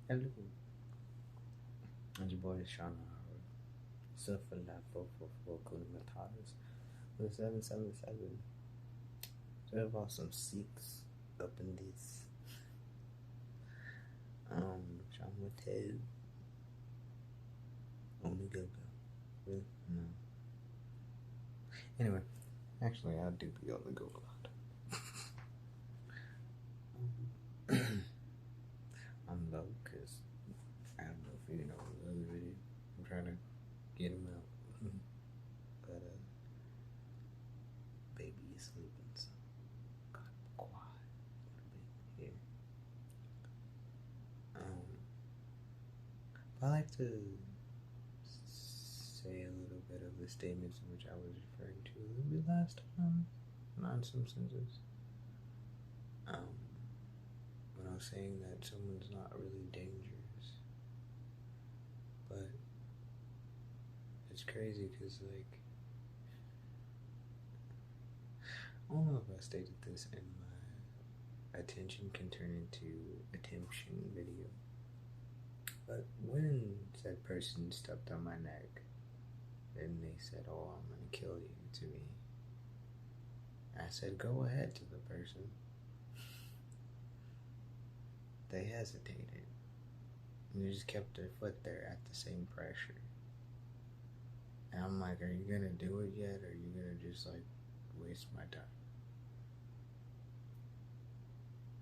Hello. And your boy is Shauna. So for that 444 kilometers with 777. So we have some Sikhs up in this. Sean Motel. Only go. Really? No. Anyway, actually I do be on the go a lot. I'm low because I don't know if you know the other video. I'm trying to get him out. But baby is sleeping, so gotta be quiet a little bit here. I like to say a little bit of the statements in which I was referring to a little bit last time, not in some senses. When I was saying that someone's not really dangerous, but it's crazy because, like, I don't know if I stated this in my attention can turn into attention video, but when said person stepped on my neck, then they said, "Oh, I'm gonna kill you," to me. I said, "Go ahead," to the person. They hesitated. And they just kept their foot there at the same pressure. And I'm like, are you gonna do it yet? Or are you gonna just like waste my time?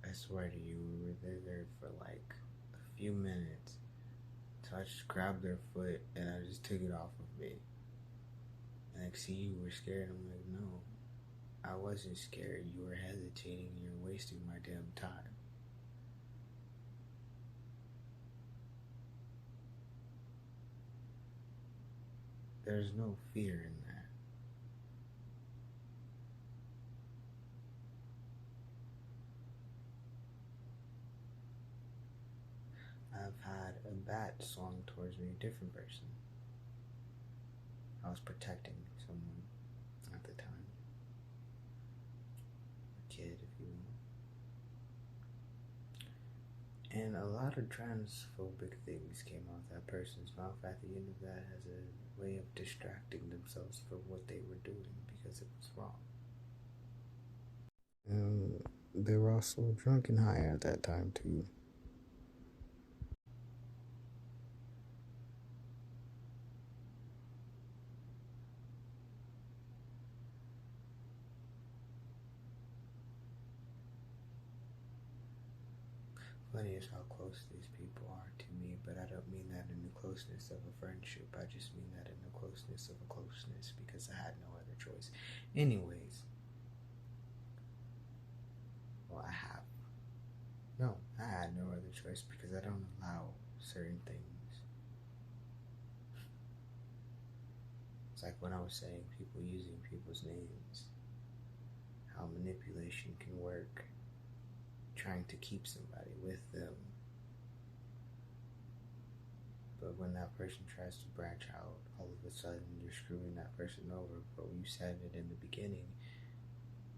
I swear to you, we were there for like a few minutes. So I just grabbed their foot and I just took it off of me. And like, see, you were scared. I'm like, no, I wasn't scared. You were hesitating and you're wasting my damn time. There's no fear in that. I've had a bat swung towards me, a different person. I was protecting someone at the time. A kid, if you will. And a lot of transphobic things came out that person's mouth at the end of that as a way of distracting themselves from what they were doing because it was wrong. They were also drunk and high at that time too. Funny is how close these people are to me, but I don't mean that in the closeness of a friendship. I just mean that in the closeness of a closeness because I had no other choice. Anyways, well, I had no other choice because I don't allow certain things. It's like when I was saying people using people's names, how manipulation can work, trying to keep somebody with them. But when that person tries to branch out, all of a sudden you're screwing that person over. But you said it in the beginning,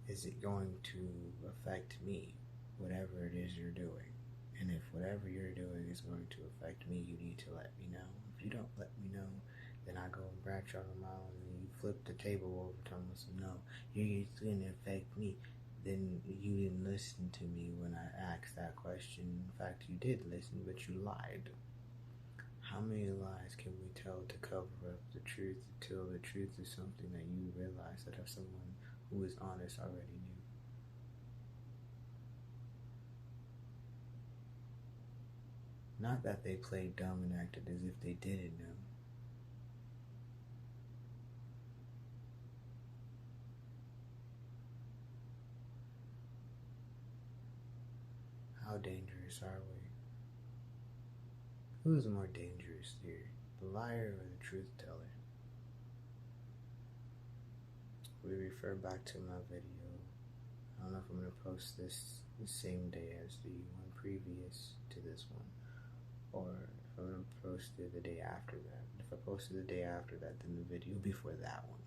is it going to affect me, whatever it is you're doing? And if whatever you're doing is going to affect me, you need to let me know. If you don't let me know, then I go and branch out on my own and you flip the table over telling us, no, it's going to affect me. Then you didn't listen to me when I asked that question. In fact, you did listen, but you lied. How many lies can we tell to cover up the truth until the truth is something that you realize that someone who is honest already knew? Not that they played dumb and acted as if they didn't know. How dangerous are we? Who is more dangerous here, the liar or the truth teller? We refer back to my video. I don't know if I'm going to post this the same day as the one previous to this one, or if I'm going to post it the day after that. If I post it the day after that, then the video before that one.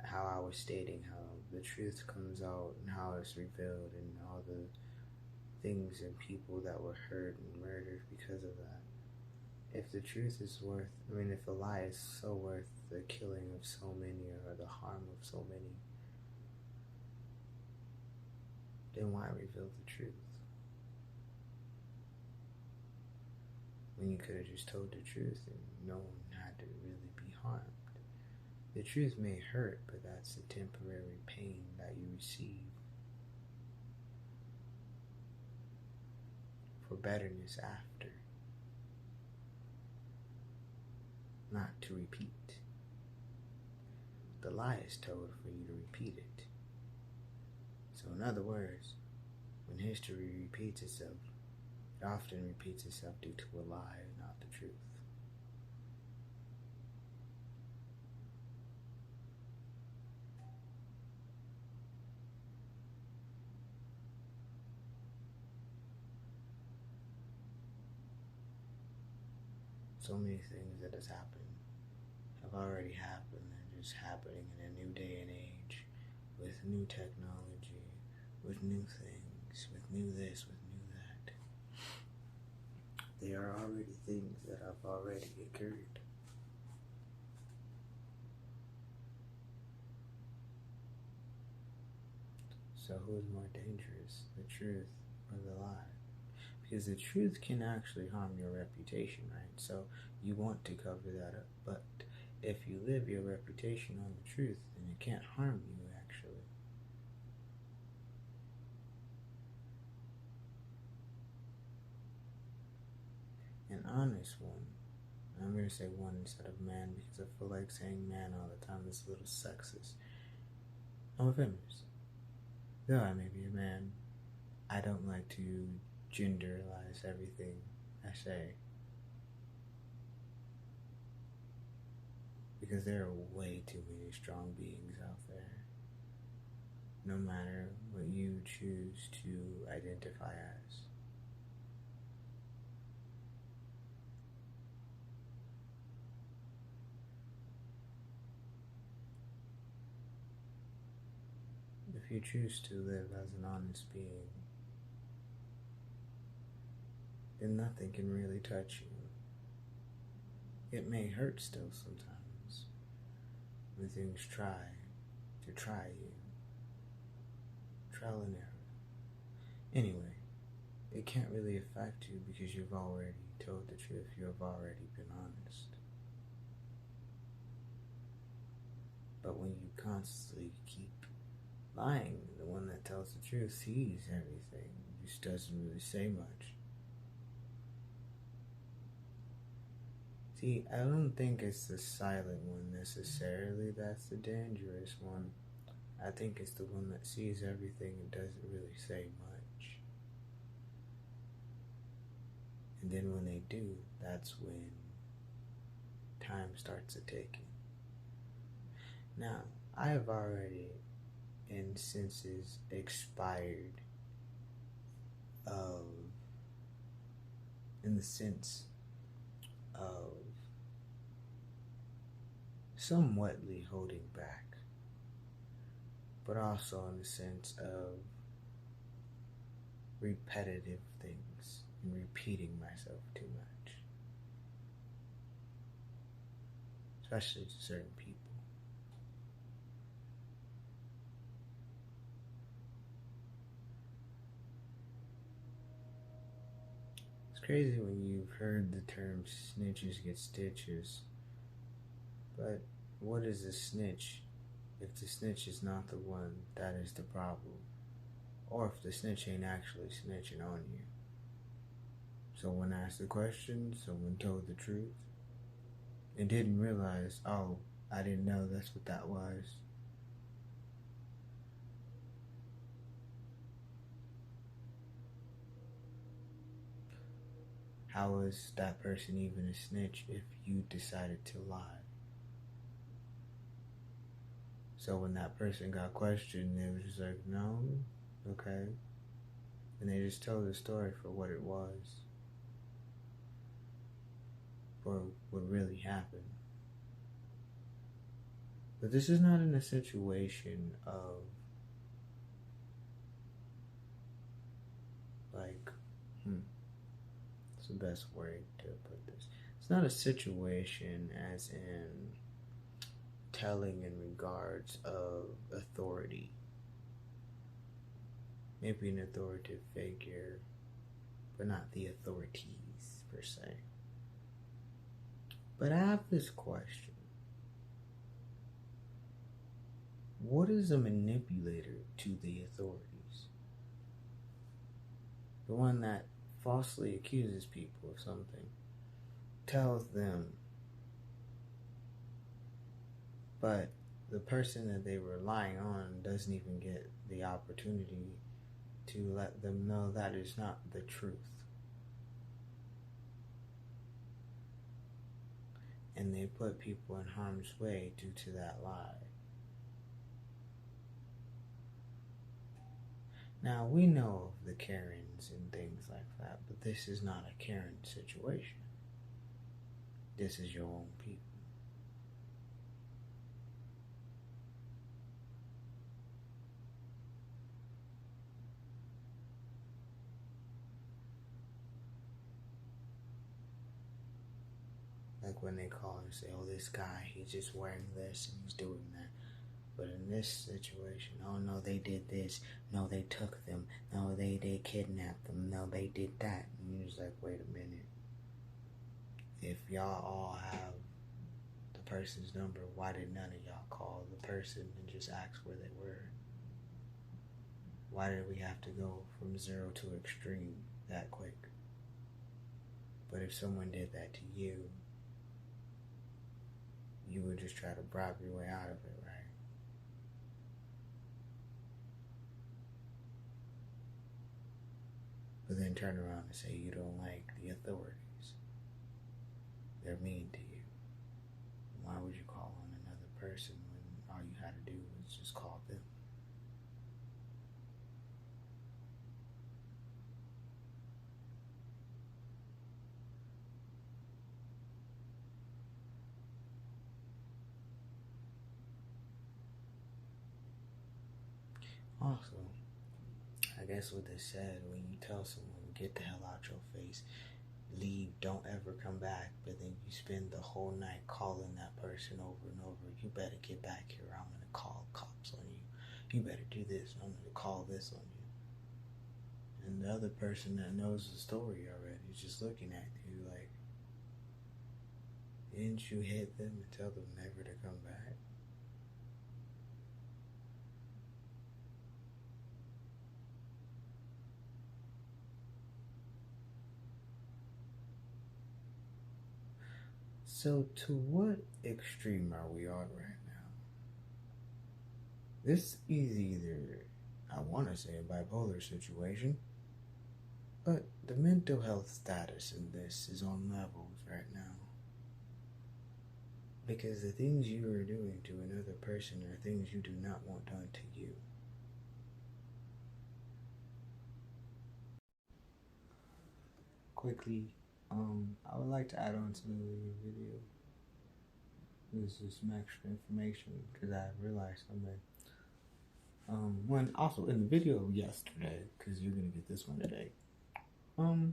How I was stating how the truth comes out and how it's revealed and all the things and people that were hurt and murdered because of that. If the truth is worth, if a lie is so worth the killing of so many or the harm of so many, then why reveal the truth? When you could have just told the truth and no one had to really be harmed. The truth may hurt, but that's a temporary pain that you receive for betterness after, not to repeat. The lie is told for you to repeat it. So in other words, when history repeats itself, it often repeats itself due to a lie, not the truth. So many things that has happened have already happened. They're just happening in a new day and age, with new technology, with new things, with new this, with new that. They are already things that have already occurred. So who is more dangerous, the truth or the lie? Because the truth can actually harm your reputation, right? So you want to cover that up. But if you live your reputation on the truth, then it can't harm you, actually. An honest one, and I'm going to say one instead of man because I feel like saying man all the time is a little sexist. I'm a feminist. Though I may be a man, I don't like to generalize everything I say. Because there are way too many strong beings out there. No matter what you choose to identify as. If you choose to live as an honest being, then nothing can really touch you. It may hurt still sometimes when things try you. Trial and error. Anyway, it can't really affect you because you've already told the truth. You have already been honest. But when you constantly keep lying, the one that tells the truth sees everything, just doesn't really say much. See, I don't think it's the silent one necessarily that's the dangerous one. I think it's the one that sees everything and doesn't really say much. And then when they do, that's when time starts a ticking. Now, I have already, in senses, expired in the sense of somewhatly holding back, but also in the sense of repetitive things and repeating myself too much, especially to certain people. It's crazy when you've heard the term snitches get stitches, but what is a snitch if the snitch is not the one that is the problem? Or if the snitch ain't actually snitching on you? Someone asked the question, someone told the truth, and didn't realize, oh, I didn't know that's what that was. How is that person even a snitch if you decided to lie? So when that person got questioned, they were just like, no, okay. And they just told the story for what it was, for what really happened. But this is not in a situation of like, what's the best way to put this? It's not a situation as in telling in regards of authority. Maybe an authoritative figure, but not the authorities per se. But I have this question. What is a manipulator to the authorities? The one that falsely accuses people of something, tells them, but the person that they were relying on doesn't even get the opportunity to let them know that is not the truth. And they put people in harm's way due to that lie. Now, we know of the Karens and things like that, but this is not a Karen situation. This is your own people. Like when they call and say, oh, this guy, he's just wearing this and he's doing that. But in this situation, oh no, they did this. No, they took them. No, they kidnapped them. No, they did that. And you're just like, wait a minute. If y'all all have the person's number, why did none of y'all call the person and just ask where they were? Why did we have to go from zero to extreme that quick? But if someone did that to you, you would just try to bribe your way out of it, right? But then turn around and say you don't like the authorities. They're mean to you. Why would you call on another person when all you had to do was just call them? Also, I guess what they said, when you tell someone, get the hell out your face, leave, don't ever come back, but then you spend the whole night calling that person over and over, you better get back here, I'm going to call cops on you. You better do this, I'm going to call this on you. And the other person that knows the story already is just looking at you like, didn't you hit them and tell them never to come back? So to what extreme are we on right now? This is either, I want to say, a bipolar situation, but the mental health status in this is on levels right now. Because the things you are doing to another person are things you do not want done to you. Quickly, I would like to add on to the video. This is some extra information because I realized something. When also in the video yesterday, because you're gonna get this one today. I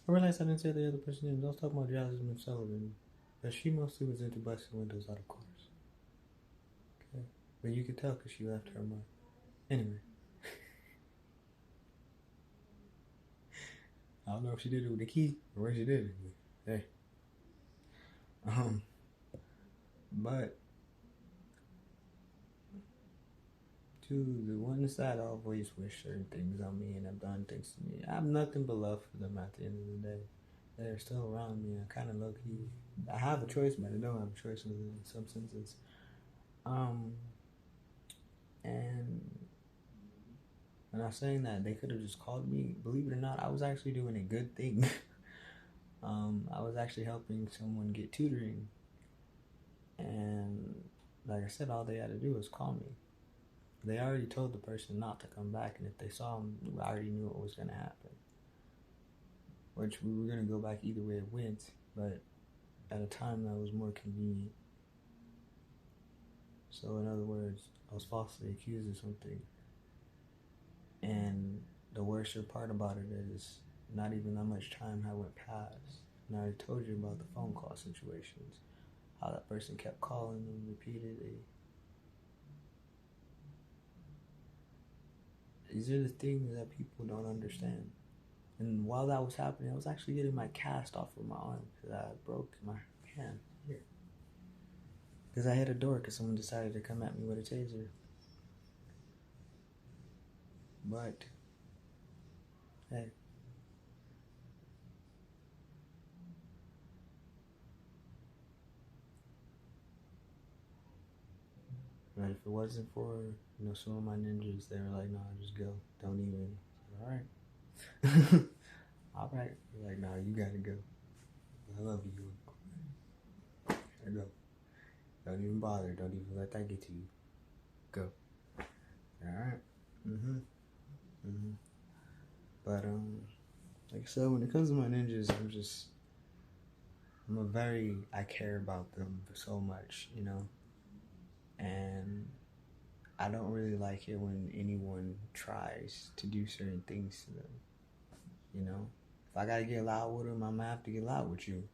realized I didn't say the other person's name. I was talking about Jasmine Sullivan, but she mostly was into busting windows out of cars. Okay, but you could tell because she left her mark. Anyway. I don't know if she did it with a key or where she did it. But hey. But to the ones that always wish certain things on me and have done things to me, I have nothing but love for them at the end of the day. They're still around me. I kind of low key. I have a choice, but I don't have a choice in some senses. And when I was saying that they could have just called me, believe it or not, I was actually doing a good thing. I was actually helping someone get tutoring. And like I said, all they had to do was call me. They already told the person not to come back, and if they saw him, I already knew what was going to happen. Which we were going to go back either way it went, but at a time that was more convenient. So in other words, I was falsely accused of something. And the worst part about it is not even that much time had went past. And I already told you about the phone call situations, how that person kept calling them repeatedly. These are the things that people don't understand. And while that was happening, I was actually getting my cast off of my arm because I broke my hand here. Because I hit a door because someone decided to come at me with a taser. But, hey. But if it wasn't for, some of my ninjas, they were like, nah, just go. Don't even. All right. All right. They're like, nah, you gotta go. I love you. I go. Don't even bother. Don't even let that get to you. Go. All right. But like I said, when it comes to my ninjas, I care about them so much, and I don't really like it when anyone tries to do certain things to them, If I gotta get loud with them, I'm gonna have to get loud with you.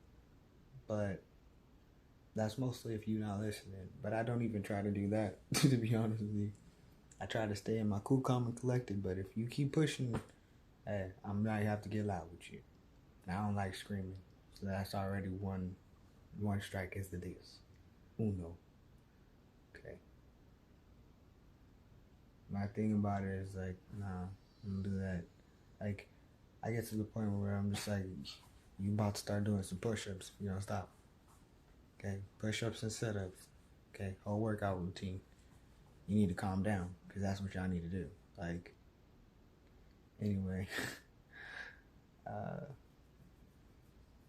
But that's mostly if you're not listening. But I don't even try to do that, to be honest with you. I try to stay in my cool, calm, and collected. But if you keep pushing, hey, I'm gonna have to get loud with you. And I don't like screaming. So that's already one strike is the this. Uno. Okay. My thing about it is like, nah, I'm gonna do that. Like, I get to the point where I'm just like, you about to start doing some push-ups, you don't stop. Okay, push-ups and sit-ups. Okay, whole workout routine. You need to calm down, because that's what y'all need to do. Like, anyway.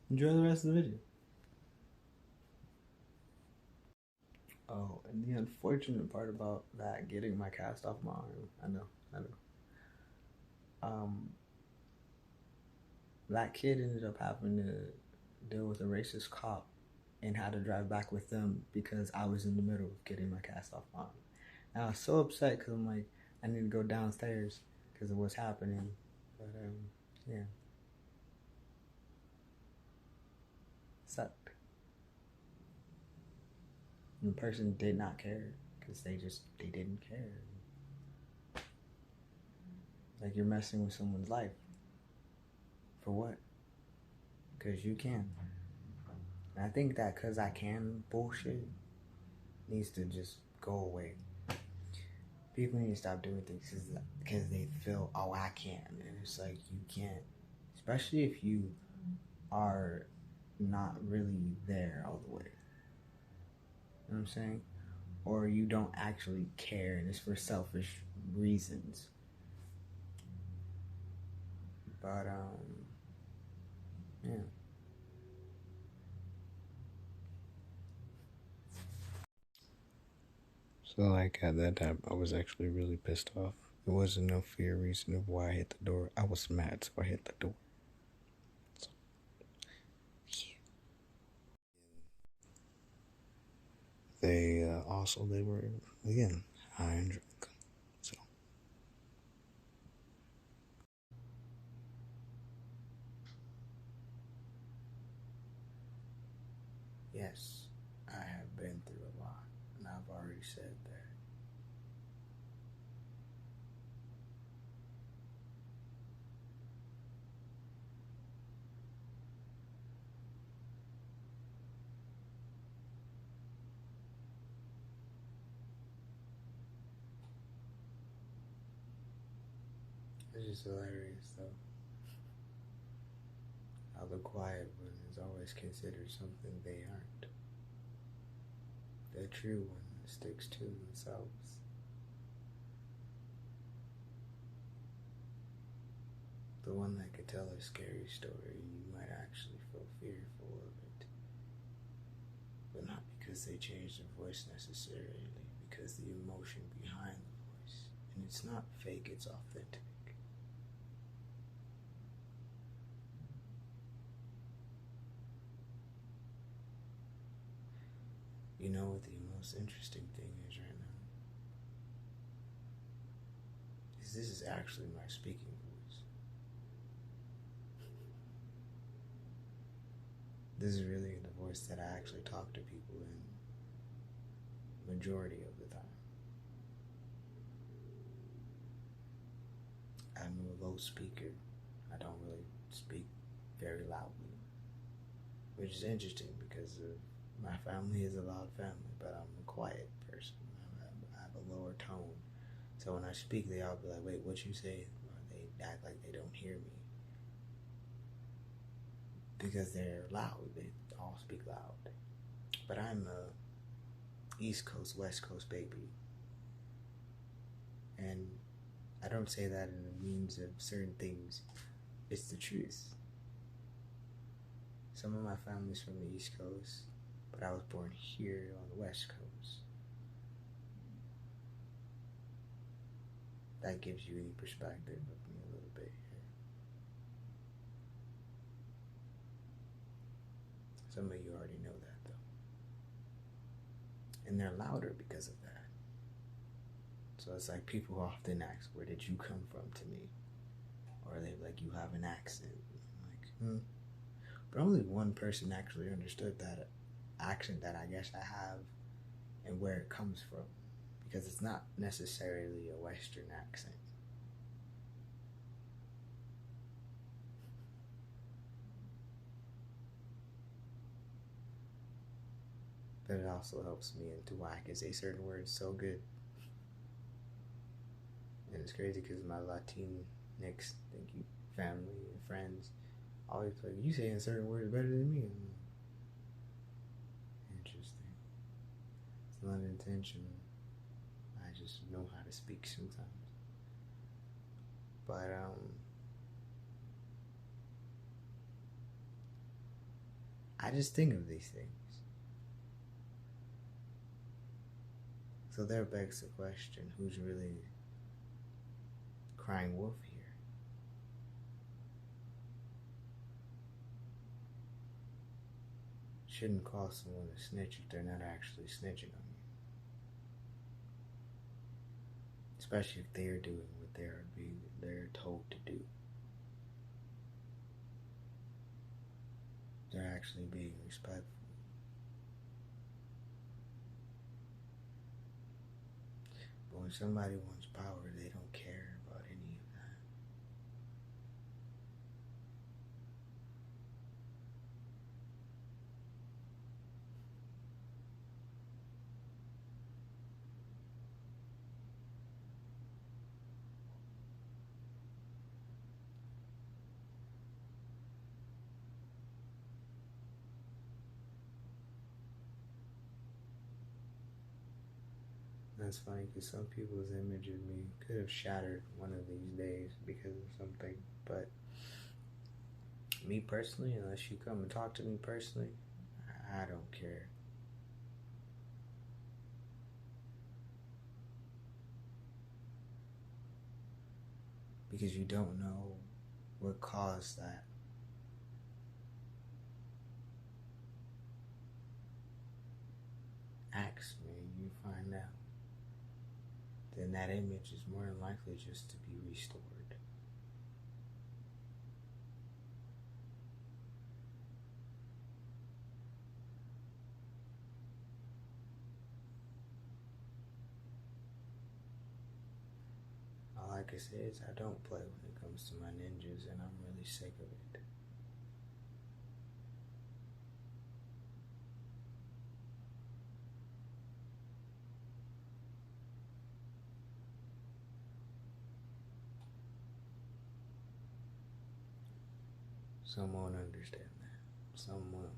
Enjoy the rest of the video. Oh, and the unfortunate part about that, getting my cast off my arm, I know. That kid ended up having to deal with a racist cop and had to drive back with them because I was in the middle of getting my cast off my arm. And I was so upset because I'm like, I need to go downstairs because of what's happening. But, yeah. Sucked. And the person did not care because they didn't care. Like, you're messing with someone's life. For what? Because you can. And I think that because I can bullshit needs to just go away. People need to stop doing things because they feel, oh, I can. And it's like, you can't. Especially if you are not really there all the way. You know what I'm saying? Or you don't actually care and it's for selfish reasons. But, yeah. So, like, at that time, I was actually really pissed off. There wasn't no fear reason of why I hit the door. I was mad, so I hit the door. So, yeah. They were, again, high and drunk. So. Yes, I have been through a lot, and I've already said that. It's just hilarious, though. How the quiet one is always considered something they aren't. The true one that sticks to themselves. The one that could tell a scary story and you might actually feel fearful of it. But not because they changed their voice necessarily, because the emotion behind the voice. And it's not fake, it's authentic. You know what the most interesting thing is right now? Is this is actually my speaking voice. This is really the voice that I actually talk to people in majority of the time. I'm a low speaker. I don't really speak very loudly, which is interesting because my family is a loud family, but I'm a quiet person. I have a lower tone. So when I speak, they all be like, wait, what you say? Or they act like they don't hear me. Because they're loud. They all speak loud. But I'm a East Coast, West Coast baby. And I don't say that in the means of certain things. It's the truth. Some of my family's from the East Coast, but I was born here on the West Coast. That gives you any perspective of me a little bit here. Some of you already know that though. And they're louder because of that. So it's like people often ask, where did you come from to me? Or they're like, you have an accent. I'm like, But only one person actually understood that accent that I guess I have and where it comes from. Because it's not necessarily a Western accent. But it also helps me into why I can say certain words so good. And it's crazy because my Latinx, thank you, family and friends always like, you saying certain words better than me. Interesting. It's not intentional. I just know how to speak sometimes. But I just think of these things. So there begs the question, who's really crying wolf here? Shouldn't call someone a snitch if they're not actually snitching on you. Especially if they're doing what they're told to do. They're actually being respectful. But when somebody wants power, they don't care about any of that. That's funny because some people's image of me could have shattered one of these days because of something. But me personally, unless you come and talk to me personally, I don't care. Because you don't know what caused that. Ask me and you find out. Then that image is more than likely just to be restored. All I can say is I don't play when it comes to my ninjas, and I'm really sick of it. Some won't understand that. Some will.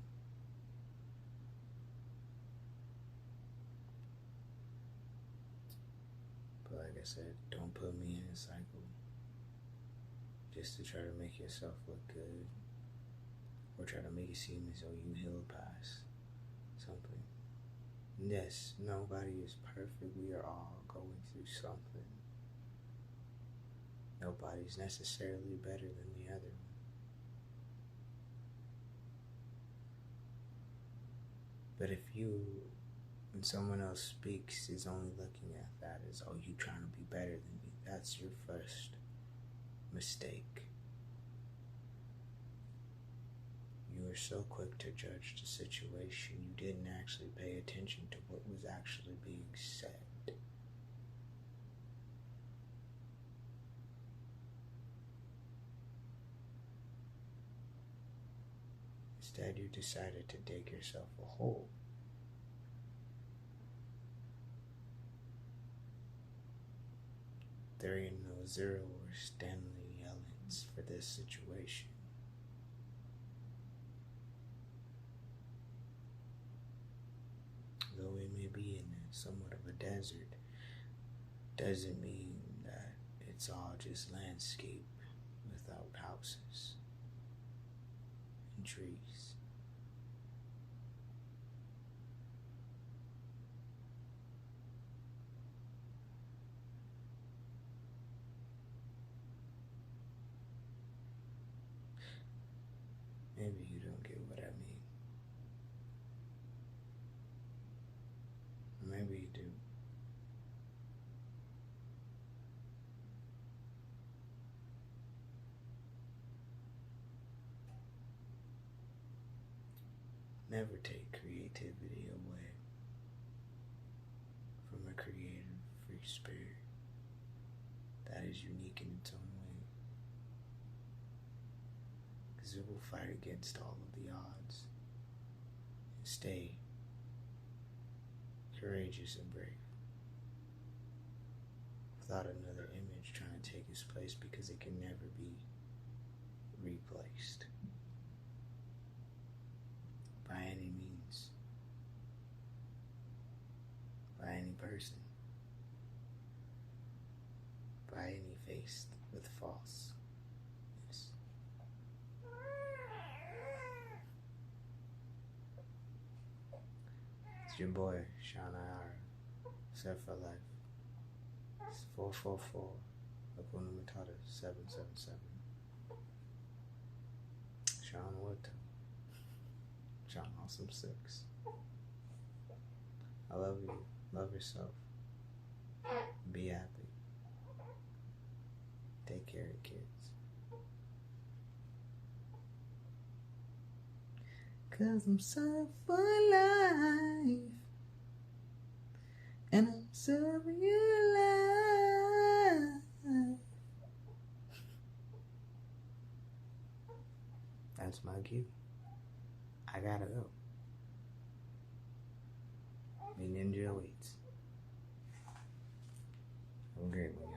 But like I said, don't put me in a cycle just to try to make yourself look good or try to make it seem as though you healed past something. Yes, nobody is perfect. We are all going through something. Nobody's necessarily better than the other. But if you, when someone else speaks, is only looking at that as, oh, you trying to be better than me, that's your first mistake. You were so quick to judge the situation, you didn't actually pay attention to what was actually being said. Instead, you decided to dig yourself a hole. There ain't no Zero or Stanley Ellens for this situation. Though we may be in somewhat of a desert, doesn't mean that it's all just landscape without houses and trees. Maybe you don't get what I mean. Or maybe you do. Never take creativity away from a creative, free spirit that is unique in its own way. Because it will fight against all of the odds and stay courageous and brave without another image trying to take its place, because it can never be replaced by any means, by any person, by any face with false. It's your boy, Sean Iara, set for life. It's 444, Hakuna Matata 777. Sean Woodton. Sean Awesome 6. I love you. Love yourself. Be happy. Take care of your kids. 'Cause I'm set for life, and I'm serving you life. That's my cue. I gotta go. The ninja awaits. Have a great one.